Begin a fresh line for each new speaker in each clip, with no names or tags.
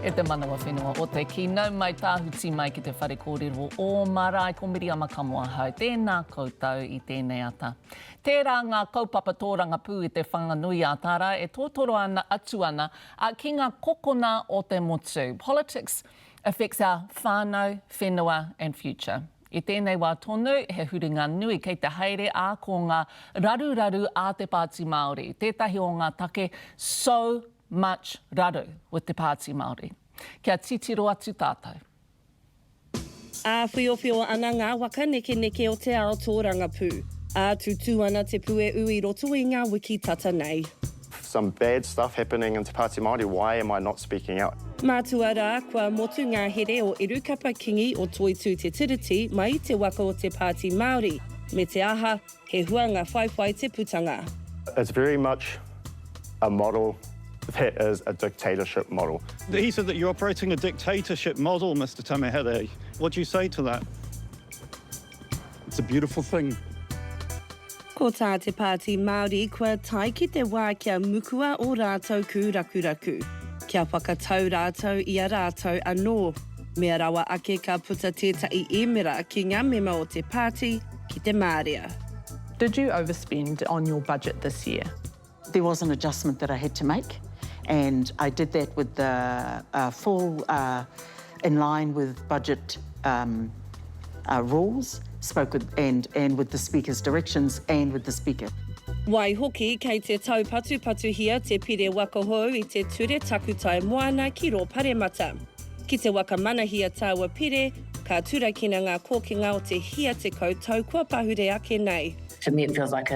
E te manawa whenua o te ki nau mai tāhuti mai ki te whare kōrero o Marae ko Miriama Kamoahau. Tēnā koutou i tēnei ata. Tērā ngā kaupapa tōranga pū i te whanganui a tāra e tōtoro ana atu ana ki ngā kokona o te motu. Politics affects our whānau, whenua and future. I tēnei wā tonu, he huringa nui kei te haere a ko ngā raru a te Pāti Māori. Tētahi o ngā take so much raru with te Pāti Māori. Kia titiro atu tātou.
A whiowhio ana ngā waka neke o te ao tōranga pū. A tutu ana te pū e ui roto i ngā wiki tata nei.
Some bad stuff happening in Te Pāti Māori, why am I not speaking out?
Mātua rā kua motu ngā here o Irukapa Kingi o Toitu te Tiriti mai te waka o te Pāti Māori. Me te aha, he huanga whaiwhai te putanga.
It's very much a model that is a dictatorship model.
He said that you're operating a dictatorship model, Mr. Tamihere. What do you say to that? It's a beautiful thing.
Ko tā te Pāti Māori kua tai ki te wā kia mukua o rātou ku rakuraku. Kia whakatau rātou i a rātou anō. Mea rawa ake ka puta tētai emera ki ngā mema o te Pāti ki te Māria.
Did you overspend on your budget this year?
There was an adjustment that I had to make, and I did that with the full, in line with budget rules, spoke with, and with the Speaker's directions and with the Speaker.
Wai hoki kei te tau patu hia te pire wakahou i te ture takutai moana ki ro paremata. Ki te waka manahia tāua pire, ka turakina ngā kōkinga o te hia te koutou kua pahure ake nei.
To me, it feels like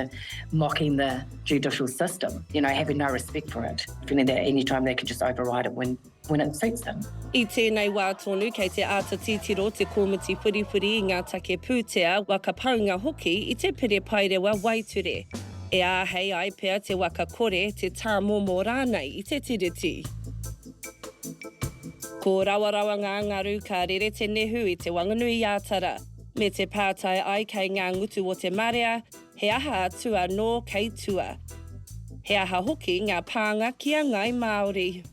mocking the judicial system, you know, having no respect for it. Feeling that any time they can just override it when it suits them.
I tēnei wā tonu kei te āta titiro te komiti whiriwhiri i ngā take pūtea waka paunga hoki i te pere pairewa waiture. E āhei ai pea te waka kore te tā momo rānei i te tiriti. Ko rawa ngā ngaru ka rere te nehu i te wanganui ātara. Me te pātai ai kei ngā ngutu o te Marae, he aha atua nō kei tua. He aha hoki ngā pānga kia ngai Māori.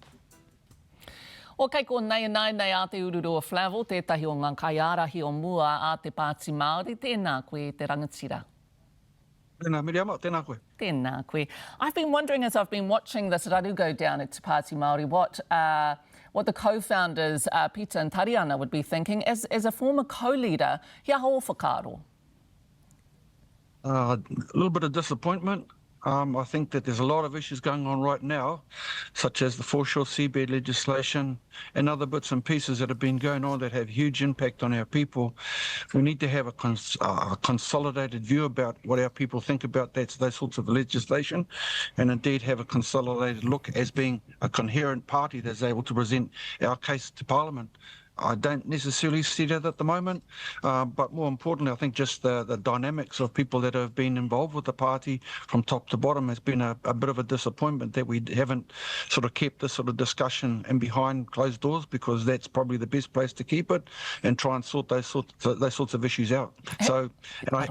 O kei ko nei a te ururu o Flavel, tētahi o ngā kaiarahi o mua a te Pāti Māori. Tēnā koe te rangatira.
Tēnā, Miriama, tēnā koe.
Tēnā koe. I've been wondering as I've been watching this raru go down at Te Pāti Māori, what the co-founders, Peter and Tariana, would be thinking as a former co-leader. Kia ho whakaaro?
A little bit of disappointment. I think that there's a lot of issues going on right now, such as the foreshore seabed legislation and other bits and pieces that have been going on that have huge impact on our people. We need to have a consolidated view about what our people think about those sorts of legislation, and indeed have a consolidated look as being a coherent party that's able to present our case to Parliament. I don't necessarily see that at the moment, but more importantly, I think just the dynamics of people that have been involved with the party from top to bottom has been a bit of a disappointment that we haven't sort of kept this sort of discussion in behind closed doors, because that's probably the best place to keep it and try and sort those sorts of issues out. So,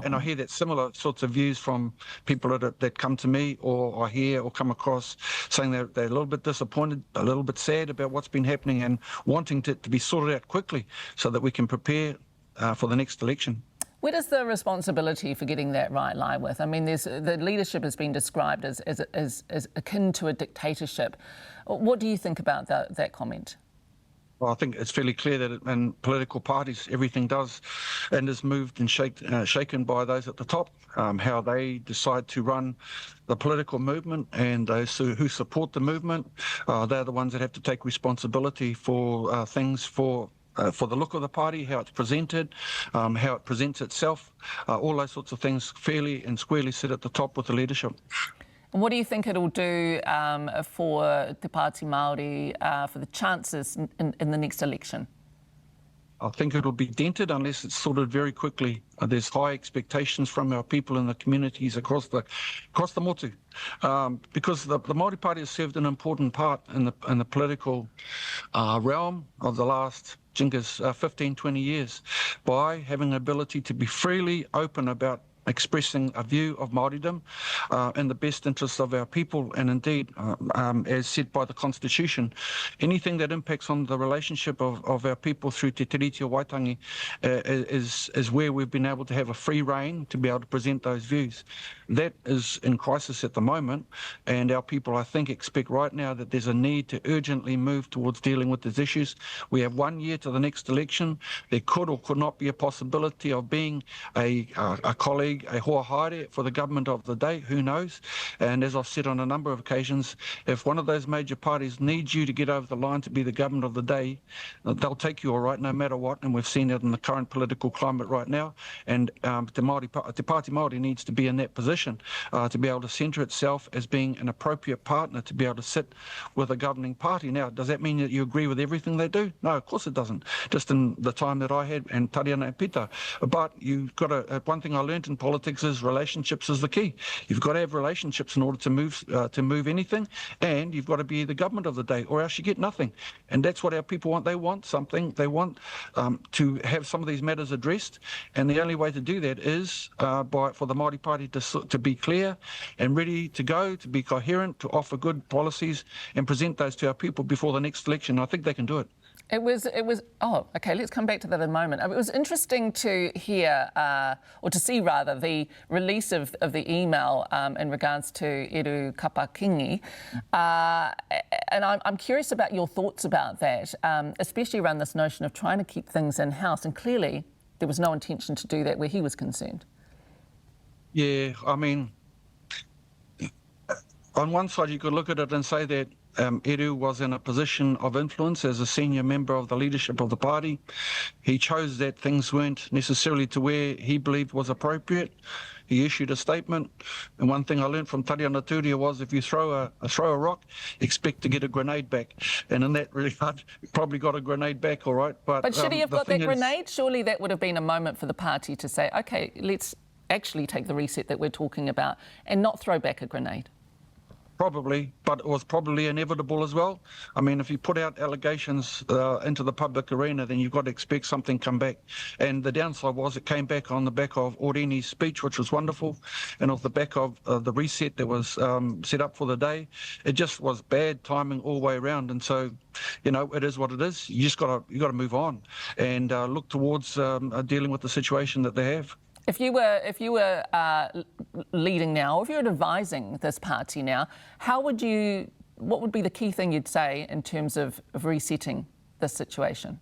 and I hear that similar sorts of views from people that come to me, or I hear or come across, saying they're a little bit disappointed, a little bit sad about what's been happening, and wanting to be sorted out quickly so that we can prepare for the next election.
Where does the responsibility for getting that right lie with? I mean, the leadership has been described as akin to a dictatorship. What do you think about that comment?
Well, I think it's fairly clear that in political parties, everything does and is moved and shaken by those at the top, how they decide to run the political movement, and those who support the movement, they're the ones that have to take responsibility for things for the look of the party, how it's presented, how it presents itself, all those sorts of things fairly and squarely sit at the top with the leadership.
And what do you think it'll do for Te Pāti Māori, for the chances in the next election?
I think it'll be dented unless it's sorted very quickly. There's high expectations from our people in the communities across the motu, because the Māori Party has served an important part in the political realm of the last 15, 20 years by having the ability to be freely open about expressing a view of Māoridom in the best interests of our people, and indeed, as said by the Constitution, anything that impacts on the relationship of our people through Te Tiriti o Waitangi is where we've been able to have a free rein to be able to present those views. That is in crisis at the moment, and our people, I think, expect right now that there's a need to urgently move towards dealing with these issues. We have 1 year to the next election. There could or could not be a possibility of being a colleague, a hoa haere for the government of the day, who knows? And as I've said on a number of occasions, if one of those major parties needs you to get over the line to be the government of the day, they'll take you all right, no matter what, and we've seen it in the current political climate right now, and Te Pāti Māori needs to be in that position to be able to centre itself as being an appropriate partner to be able to sit with a governing party. Now, does that mean that you agree with everything they do? No, of course it doesn't, just in the time that I had, and Tariana and Pita. But you've got to, one thing I learned in politics is relationships is the key. You've got to have relationships in order to move anything, and you've got to be the government of the day, or else you get nothing. And that's what our people want. They want something. They want to have some of these matters addressed, and the only way to do that is for the Māori Party to be clear and ready to go, to be coherent, to offer good policies and present those to our people before the next election. I think they can do it.
It was. Oh, okay. Let's come back to that in a moment. It was interesting to hear, or to see rather, the release of the email in regards to Eru Kapakingi, and I'm curious about your thoughts about that, especially around this notion of trying to keep things in house. And clearly, there was no intention to do that where he was concerned.
Yeah, I mean, on one side, you could look at it and say that Eru was in a position of influence as a senior member of the leadership of the party. He chose that things weren't necessarily to where he believed was appropriate. He issued a statement, and one thing I learned from Tariana Turia was if you throw a rock, expect to get a grenade back. And in that regard, you probably got a grenade back, all right. But
should he have got that grenade? Surely that would have been a moment for the party to say, OK, let's actually take the reset that we're talking about and not throw back a grenade.
Probably, but it was probably inevitable as well. I mean, if you put out allegations into the public arena, then you've got to expect something come back. And the downside was it came back on the back of Oreni's speech, which was wonderful, and off the back of the reset that was set up for the day. It just was bad timing all the way around. And so, you know, it is what it is. You got to move on and look towards dealing with the situation that they have.
If you were leading now, or if you were advising this party now, what would be the key thing you'd say in terms of resetting this situation?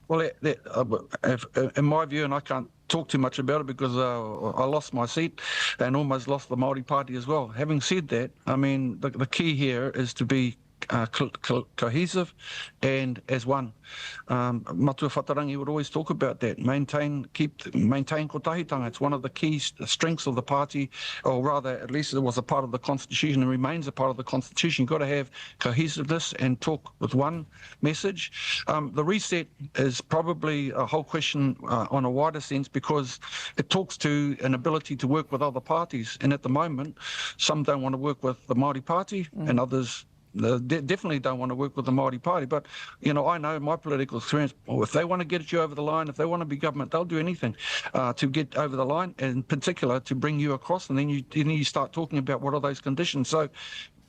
Well, in my view, and I can't talk too much about it because I lost my seat and almost lost the Māori Party as well. Having said that, I mean, the key here is to be cohesive and as one. Matua Whatarangi would always talk about that. Maintain kotahitanga. It's one of the key strengths of the party, or rather, at least it was a part of the Constitution and remains a part of the Constitution. You've got to have cohesiveness and talk with one message. The reset is probably a whole question on a wider sense because it talks to an ability to work with other parties. And at the moment, some don't want to work with the Māori Party and others definitely don't want to work with the Māori Party. But, you know, I know my political experience, if they want to get you over the line, if they want to be government, they'll do anything to get over the line, and in particular to bring you across, and then you start talking about what are those conditions. So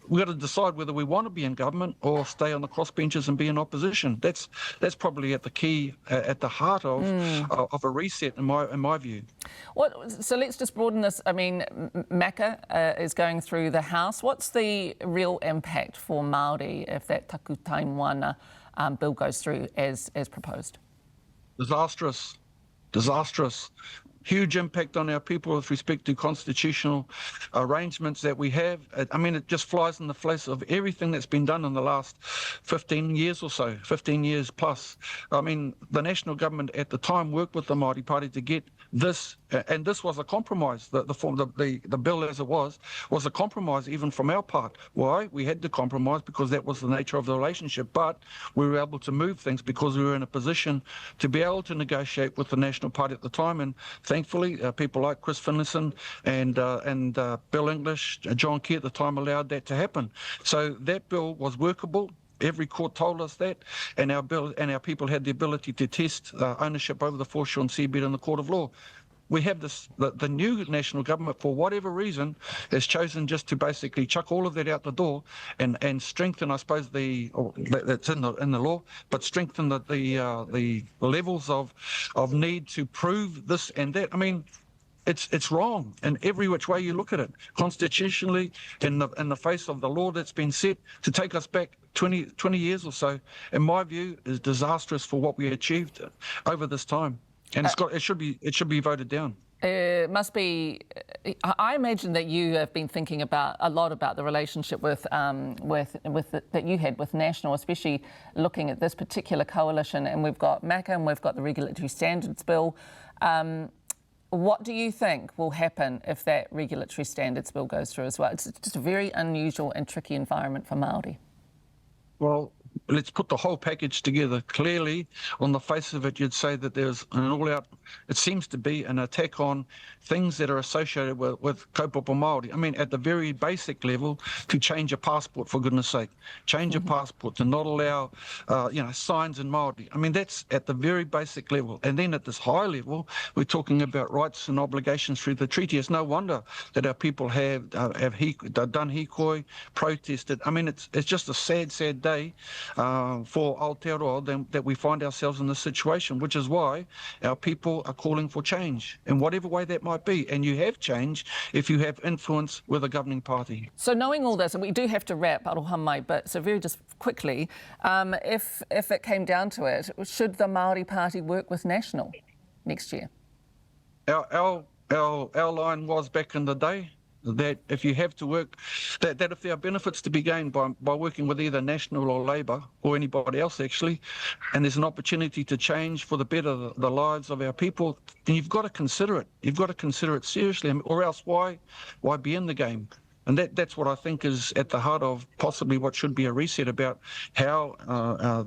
we've got to decide whether we want to be in government or stay on the crossbenches and be in opposition. That's probably at the key, at the heart of a reset, in my view.
So let's just broaden this. I mean, MACA is going through the House. What's the real impact for Māori if that Takiwātanga bill goes through as proposed?
Disastrous. Huge impact on our people with respect to constitutional arrangements that we have. I mean, it just flies in the face of everything that's been done in the last 15 years or so, 15 years plus. I mean, the national government at the time worked with the Māori Party to get this, and this was a compromise. The bill as it was a compromise even from our part. Why? We had to compromise because that was the nature of the relationship, but we were able to move things because we were in a position to be able to negotiate with the National Party at the time, and thankfully, people like Chris Finlayson and Bill English, John Key at the time allowed that to happen. So that bill was workable. Every court told us that, and our people had the ability to test ownership over the foreshore and seabed in the court of law. we have this, the new national government, for whatever reason, has chosen just to basically chuck all of that out the door and strengthen, I suppose, that's in the law, but strengthen the levels of need to prove this and that. I mean, it's wrong in every which way you look at it. Constitutionally, in the face of the law that's been set, to take us back 20 years or so, in my view, is disastrous for what we achieved over this time. And it should be voted down.
It must be. I imagine that you have been thinking a lot about the relationship that you had with National, especially looking at this particular coalition. And we've got MACA and we've got the Regulatory Standards Bill. What do you think will happen if that Regulatory Standards Bill goes through as well? It's just a very unusual and tricky environment for Māori.
Well, let's put the whole package together. Clearly, on the face of it, you'd say that there's an all-out, it seems to be an attack on things that are associated with kaupapa Māori. I mean, at the very basic level, to change a passport, for goodness sake. Change a passport, to not allow, signs in Māori. I mean, that's at the very basic level. And then at this high level, we're talking about rights and obligations through the treaty. It's no wonder that our people have done hikoi, protested. I mean, it's just a sad, sad day for Aotearoa that we find ourselves in this situation, which is why our people are calling for change in whatever way that might be. And you have change if you have influence with a governing party.
So knowing all this, and we do have to wrap, Aroha mai, but so very just quickly, if it came down to it, should the Māori Party work with National next year?
Our line was back in the day that if you have to work, that if there are benefits to be gained by working with either National or Labour or anybody else actually, and there's an opportunity to change for the better the lives of our people, then you've got to consider it. You've got to consider it seriously, or else why be in the game? And that's what I think is at the heart of possibly what should be a reset about how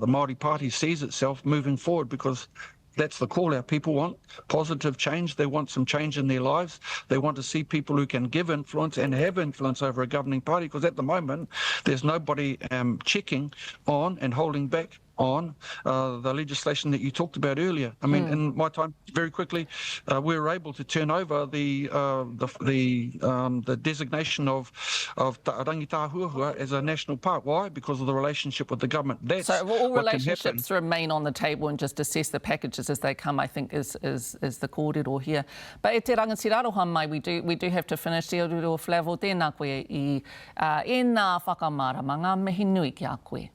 the Māori Party sees itself moving forward, because that's the call. Our people want positive change. They want some change in their lives. They want to see people who can give influence and have influence over a governing party, because at the moment there's nobody checking on and holding back on the legislation that you talked about earlier. I mean, in my time, very quickly, we were able to turn over the designation of Rangitahuahua as a national park. Why? Because of the relationship with the government. That's
so all
what
relationships remain on the table and just assess the packages as they come, I think, is the kōrero here. But e te rangatira aroha mai, we do have to finish. Te oruro Flavel, tēnā koe i nā whakamaramanga, mihi nui ki a koe.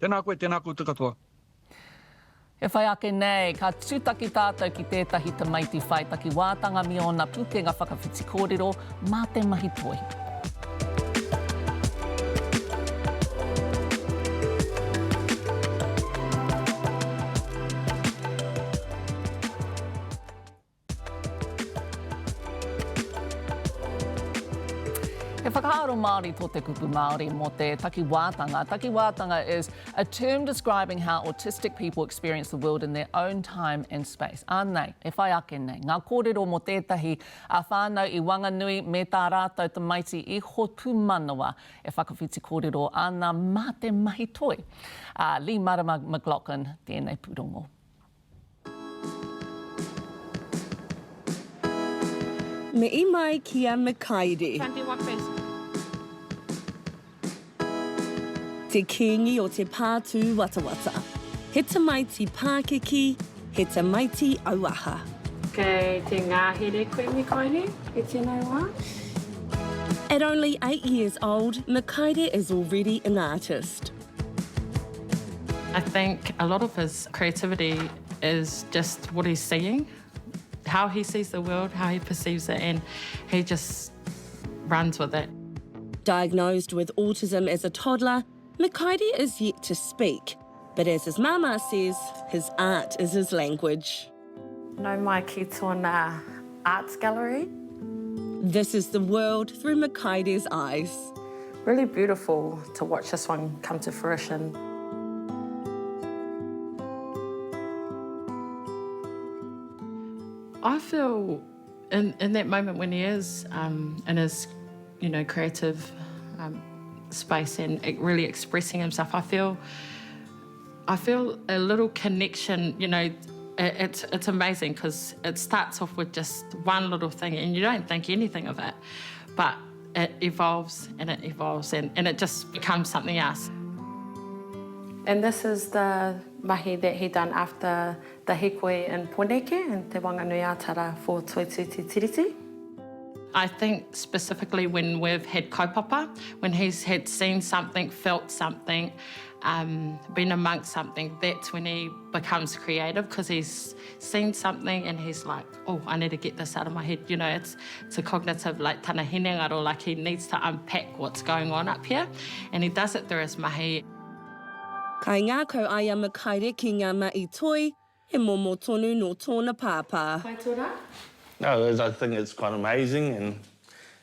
Tēnā koe te katoa.
E whai ake nei, ka tūtaki tātou ki tētahi te maiti whai Takiwātanga mi ona pukenga whakawhiti kōrero mā te mahi toi. He whakaaro Māori tō te kupu Māori mō te Takiwātanga. Takiwātanga is a term describing how autistic people experience the world in their own time and space. Ānei, e whai ake nei. Ngā kōrero mō tētahi a whānau i Wanganui me tā rātou te maiti I hotu manawa e whakawhiti kōrero ana mā te mahi toi. Lee Marama McLaughlin, tēnei pūrongo.
Me I mai kia Makaire. Te kingi o te pātū watawata. He te maiti Pākeki, he te maiti auaha.
Kei te ngāhere koe Makaire, e tēnei wā.
At only 8 years old, Makaire is already an artist.
I think a lot of his creativity is just what he's seeing, how he sees the world, how he perceives it, and he just runs with it.
Diagnosed with autism as a toddler, Makaire is yet to speak, but as his mama says, his art is his language.
No mai ki tōna arts gallery.
This is the world through Makaire's eyes.
Really beautiful to watch this one come to fruition. I feel in that moment when he is in his, creative space and really expressing himself, I feel a little connection, it's amazing because it starts off with just one little thing and you don't think anything of it, but it evolves and it evolves and it just becomes something else.
And this is the mahi that he done after the hikoi in Poneke and Te Wanganuiatara for Toitu Te Tiriti.
I think specifically when we've had kaupapa, when he's had seen something, felt something, been amongst something, that's when he becomes creative because he's seen something and he's like, oh, I need to get this out of my head. You know, it's a cognitive, like tana hinengaro, like he needs to unpack what's going on up here, and he does it through his mahi.
Kai ngā kau aia makaire ki ngā mai toi, he momo tonu no tōna pāpā.
Kai tōra?
No, I think it's quite amazing and,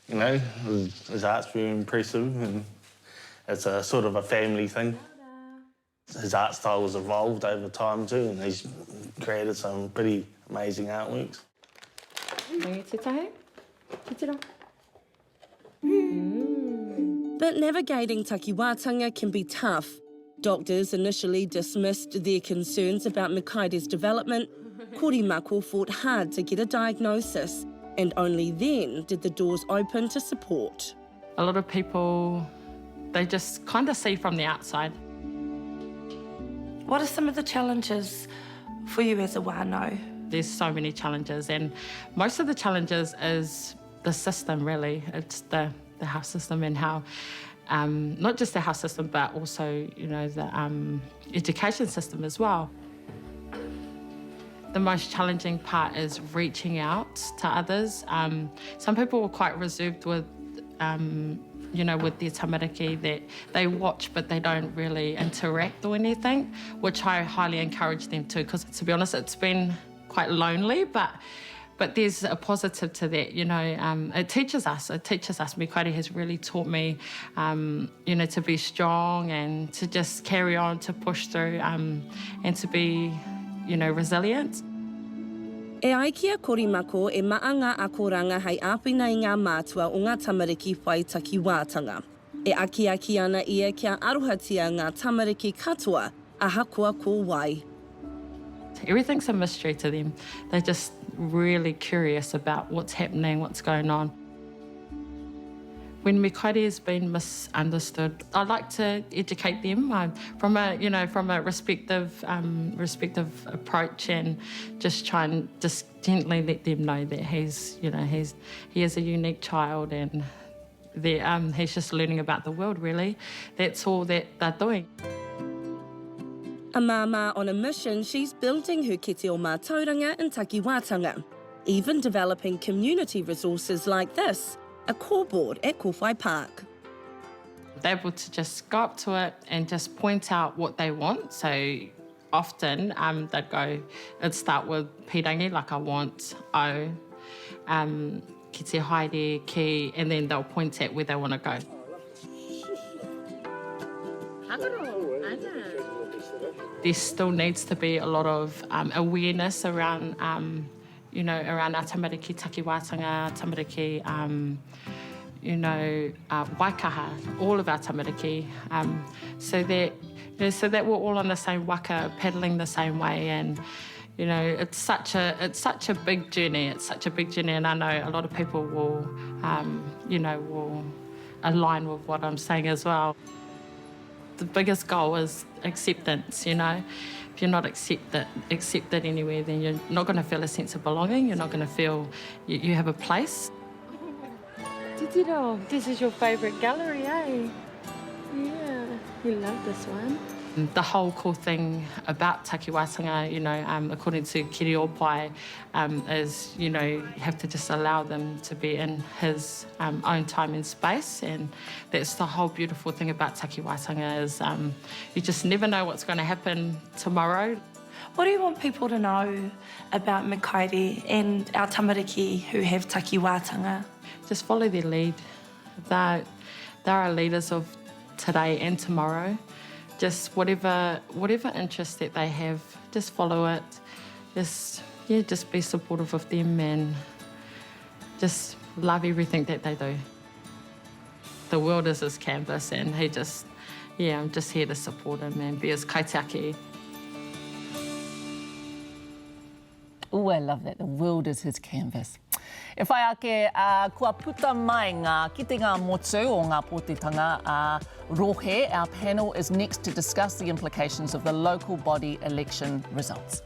you know, his art's very impressive and it's a sort of a family thing. His art style has evolved over time too and he's created some pretty amazing artworks.
But navigating Takiwātanga can be tough. Doctors initially dismissed their concerns about Makaire's development. Korimako fought hard to get a diagnosis, and only then did the doors open to support.
A lot of people, they just kind of see from the outside.
What are some of the challenges for you as a wānau?
There's so many challenges, and most of the challenges is the system, really. It's the health system and how, not just the health system, but also, you know, the education system as well. The most challenging part is reaching out to others. Some people are quite reserved with, you know, with their tamariki, that they watch but they don't really interact or anything, which I highly encourage them to, because to be honest, it's been quite lonely, but there's a positive to that, you know. It teaches us. Mikaere has really taught me, you know, to be strong and to just carry on, to push through, and to be, you know, resilient.
E aikia Korimako e maa ngā akoranga hei āpina i ngā mātua o ngā tamariki whai Takiwātanga. E aki ana ia kia arohatia ngā tamariki katoa a hakua ko wai.
Everything's a mystery to them. They're just really curious about what's happening, what's going on. When Mikaere has been misunderstood, I like to educate them from a respective approach, and just try and just gently let them know that he is a unique child, and he's just learning about the world, really. That's all that they're doing.
A māmā on a mission, she's building her kete o mātauranga in Takiwātanga, even developing community resources like this, a core board at Kowhai Park.
They're able to just go up to it and just point out what they want. So often it'd start with pirangi, like I want o, ki te haere, ki, and then they'll point at where they want to go. There still needs to be a lot of awareness around, you know, around our tamariki Takiwātanga, tamariki, you know, waikaha, all of our tamariki, so that we're all on the same waka, paddling the same way, and you know, it's such a big journey. It's such a big journey, and I know a lot of people will, you know, will align with what I'm saying as well. The biggest goal is acceptance, you know. If you're not accepted anywhere, then you're not going to feel a sense of belonging. You're not going to feel you have a place.
Titiro, this is your favourite gallery, eh? Yeah, you love this one.
The whole cool thing about Takiwātanga, you know, according to Kiriopai, is, you know, you have to just allow them to be in his own time and space, and that's the whole beautiful thing about Takiwātanga is you just never know what's going to happen tomorrow.
What do you want people to know about Makaire and our tamariki who have Takiwātanga?
Just follow their lead. They are leaders of today and tomorrow. Just whatever interest that they have, just follow it. Just be supportive of them and just love everything that they do. The world is his canvas, and I'm just here to support him and be his kaitiaki.
Oh, I love that. The world is his canvas. E whai ake, kua puta mai ngā kitenga motu o ngā pōtitanga rohe. Our panel is next to discuss the implications of the local body election results.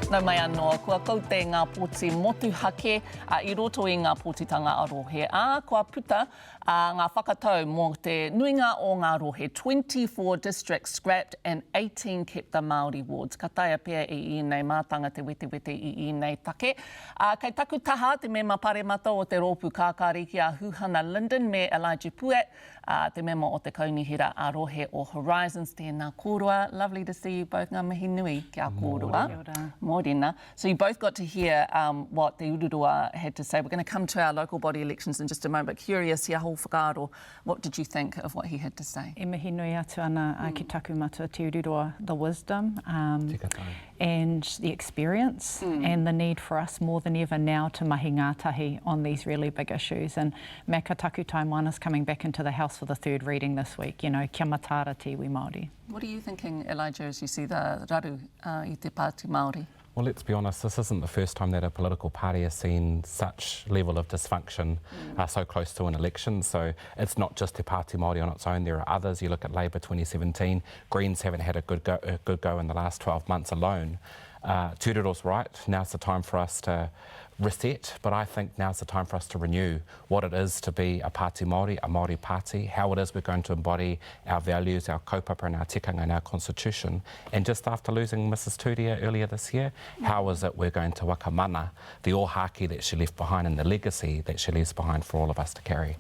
Nau mai anō, kua kaute ngā pōti motu hake I roto I ngā pōtitanga a rohe. Kua puta ngā whakatau mō te nuinga o ngā rohe. 24 districts scrapped and 18 kept the Māori wards. Ka taia pia I nei mātanga te wete I nei take. Kei taku taha te mema paremata o te rōpu kākāriki a Huhana Linden me Elijah Puet. Te mema o te kaunihira a rohe o Horizons. Tēnā kōrua. Lovely to see you both. Ngā mihi nui kia kōrua. Mōrena. So you both got to hear what the Ururua had to say. We're going to come to our local body elections in just a moment. But curious, ia hou whakaaro, what did you think of what he had to say?
E mihi nui atu ana ki taku matua te Ururua, the wisdom and the experience and the need for us more than ever now to mahi ngātahi on these really big issues. And MACA taku taimana's coming back into the House for the third reading this week. You know, kia matara tiwi Māori.
What are you thinking, Elijah, as you see the raru I te Pāti Māori?
Well, let's be honest, this isn't the first time that a political party has seen such level of dysfunction so close to an election. So it's not just Te Pāti Māori on its own, there are others. You look at Labour 2017, Greens haven't had a good go in the last 12 months alone. Te Ururoa's right, now's the time for us to reset, but I think now's the time for us to renew what it is to be a Pāti Māori, a Māori Pāti, how it is we're going to embody our values, our kaupapa and our tikanga and our constitution. And just after losing Mrs Turia earlier this year, how is it we're going to wakamana the ohaki that she left behind and the legacy that she leaves behind for all of us to carry.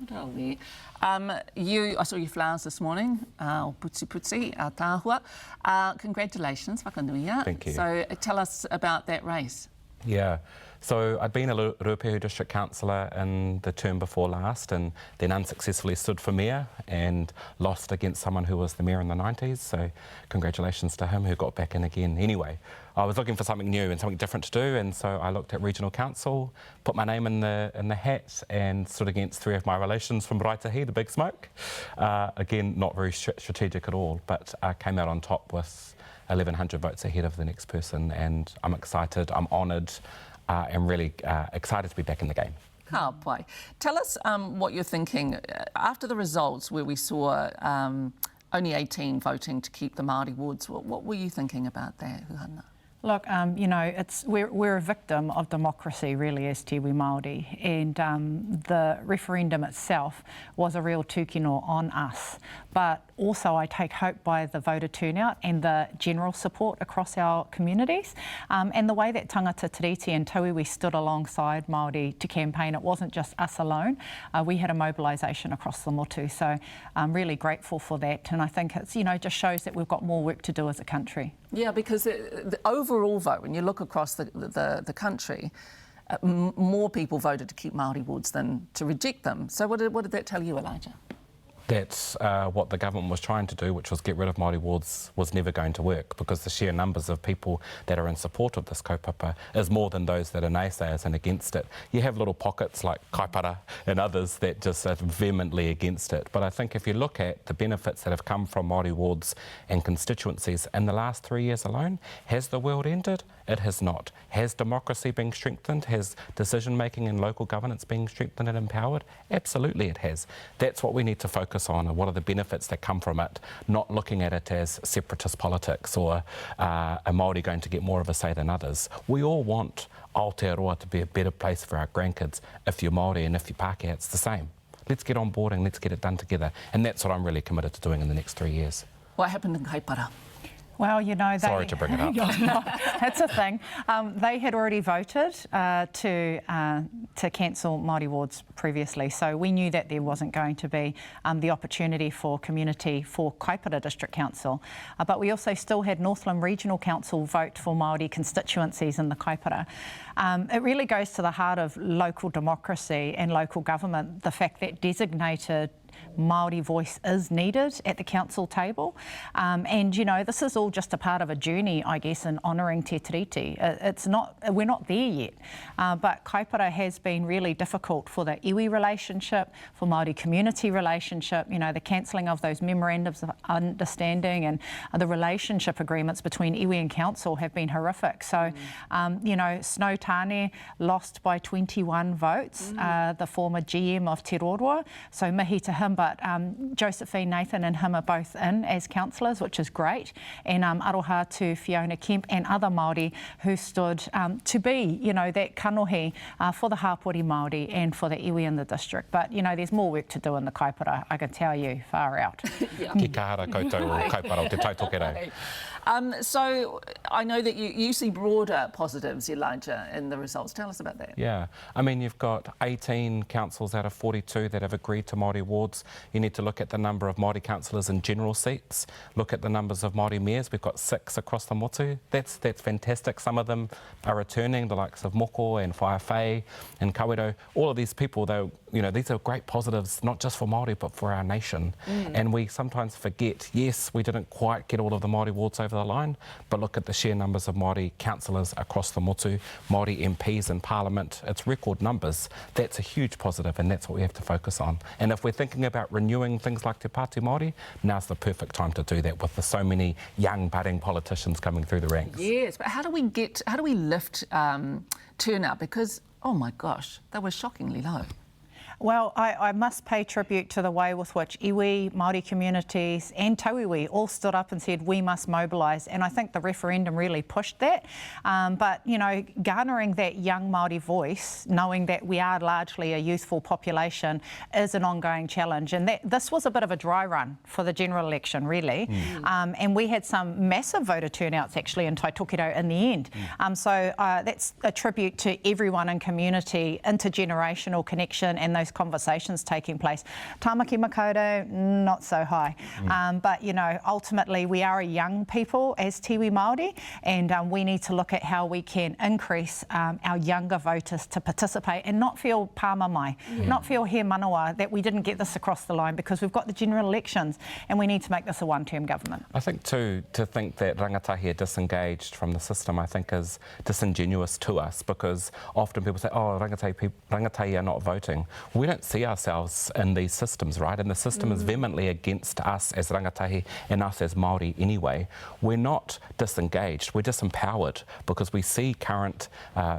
I saw your flowers this morning, putsi, tāhua. Congratulations, whakanuia. Thank you.
So tell us about that race.
Yeah, so I'd been a Ruapehu District Councillor in the term before last and then unsuccessfully stood for Mayor and lost against someone who was the Mayor in the 90s, so congratulations to him who got back in again. Anyway, I was looking for something new and something different to do, and so I looked at Regional Council, put my name in the hat and stood against three of my relations from Raitahi, the Big Smoke. Again, not very strategic at all, but came out on top with 1,100 votes ahead of the next person, and I'm excited, I'm honoured, and really excited to be back in the game.
Ka pai. Tell us what you're thinking. After the results where we saw only 18 voting to keep the Māori wards, what were you thinking about that, Huhana?
Look, you know, we're a victim of democracy, really, as Tiwi Māori, and the referendum itself was a real tūkino on us. But also I take hope by the voter turnout and the general support across our communities, and the way that tangata Tiriti and Tauiwi stood alongside Māori to campaign. It wasn't just us alone. We had a mobilisation across the motu, so I'm really grateful for that, and I think it's, you know, just shows that we've got more work to do as a country.
Yeah, because the overall vote, when you look across the country, more people voted to keep Māori wards than to reject them. So what did that tell you, Elijah?
That's what the government was trying to do, which was get rid of Māori wards, was never going to work, because the sheer numbers of people that are in support of this kaupapa is more than those that are naysayers and against it. You have little pockets like Kaipara and others that just are vehemently against it. But I think if you look at the benefits that have come from Māori wards and constituencies in the last 3 years alone, has the world ended? It has not. Has democracy been strengthened? Has decision-making and local governance been strengthened and empowered? Absolutely it has. That's what we need to focus on, and what are the benefits that come from it, not looking at it as separatist politics or a Māori going to get more of a say than others. We all want Aotearoa to be a better place for our grandkids. If you're Māori and if you're Pākehā, it's the same. Let's get on board and let's get it done together. And that's what I'm really committed to doing in the next 3 years.
What happened in Kaipara?
Well, you know,
Sorry to bring it up.
That's a thing. They had already voted to cancel Māori wards previously, so we knew that there wasn't going to be the opportunity for community for Kaipara District Council. But we also still had Northland Regional Council vote for Māori constituencies in the Kaipara. It really goes to the heart of local democracy and local government, the fact that designated Māori voice is needed at the council table. And, you know, this is all just a part of a journey, I guess, in honouring Te Tiriti. We're not there yet, but kaipara has been really difficult for the iwi relationship, for Māori community relationship, you know, the cancelling of those memorandums of understanding and the relationship agreements between iwi and council have been horrific. So, you know, Snow Tāne lost by 21 votes, the former GM of Te Roroa, so mihi to him, but Josephine, Nathan and him are both in as councillors, which is great, and aroha to Fiona Kemp and other Māori who stood to be, you know, that kanohi for the Hapori Māori and for the iwi in the district. But, you know, there's more work to do in the kaipara, I can tell you, far out.
Ki kahara koutou o kaipara o te tautoko rau.
So I know that you see broader positives, Elijah, in the results. Tell us about that.
Yeah, I mean, you've got 18 councils out of 42 that have agreed to Māori wards. You need to look at the number of Māori councillors in general seats, look at the numbers of Māori mayors. We've got 6 across the motu. That's fantastic. Some of them are returning, the likes of Moko and Whaiawhai and Kawerau. All of these people, though, you know, these are great positives, not just for Māori, but for our nation. And we sometimes forget, yes, we didn't quite get all of the Māori wards over the line, but look at the sheer numbers of Māori councillors across the motu, Māori MPs in Parliament. It's record numbers. That's a huge positive, and that's what we have to focus on. And if we're thinking about renewing things like Te Pāti Māori, now's the perfect time to do that with so many young budding politicians coming through the ranks.
Yes, but how do we lift turnout? Because, oh my gosh, they were shockingly low.
Well, I must pay tribute to the way with which iwi, Māori communities and tauiwi all stood up and said we must mobilise, and I think the referendum really pushed that. But, you know, garnering that young Māori voice, knowing that we are largely a youthful population, is an ongoing challenge. And this was a bit of a dry run for the general election, really. And we had some massive voter turnouts actually in Taitokero in the end. So that's a tribute to everyone in community, intergenerational connection and those conversations taking place. Tāmaki Makaurau, not so high. But, you know, ultimately we are a young people as Tiwi Māori, and we need to look at how we can increase our younger voters to participate and not feel pāma mai, not feel he manawa that we didn't get this across the line, because we've got the general elections and we need to make this a one-term government. I think too, to think that rangatahi are disengaged from the system, I think is disingenuous to us, because often people say, oh, rangatahi are not voting. We don't see ourselves in these systems, right? And the system is vehemently against us as rangatahi and us as Māori anyway. We're not disengaged, we're disempowered, because we see current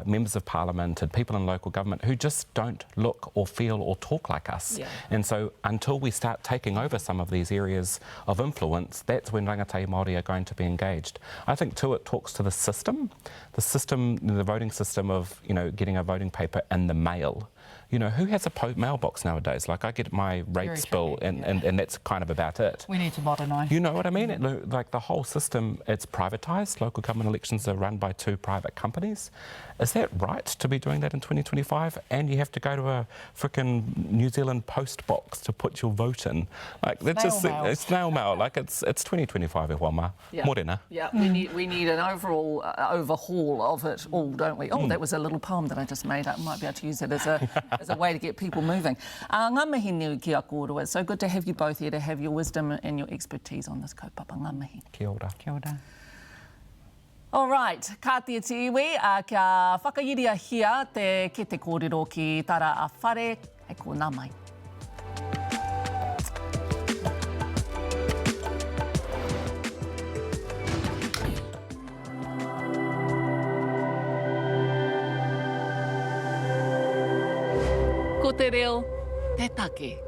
members of parliament and people in local government who just don't look or feel or talk like us. And so until we start taking over some of these areas of influence, that's when rangatahi Māori are going to be engaged. I think too it talks to the system, the voting system of, you know, getting a voting paper in the mail. You know, who has a mailbox nowadays? Like, I get my rates bill and that's kind of about it. We need to modernise. You know what I mean? Like, the whole system, it's privatised. Local government elections are run by 2 private companies. Is that right to be doing that in 2025? And you have to go to a frickin' New Zealand post box to put your vote in. Like, that's just it's snail mail. Like, it's 2025 e wama. Morena.
Yeah, we need an overall overhaul of it all, don't we? Oh, that was a little poem that I just made up. Might be able to use it as a way to get people moving. Ngā mihi niu ki a kōrua. It's so good to have you both here, to have your wisdom and your expertise on this kaupapa. Ngā mihi.
Kia ora.
Kia ora.
All right, ka tia te iwi, kia whakairia hia ke te kōrero ki tara a whare, e ko nā mai. Ko te reo, te take.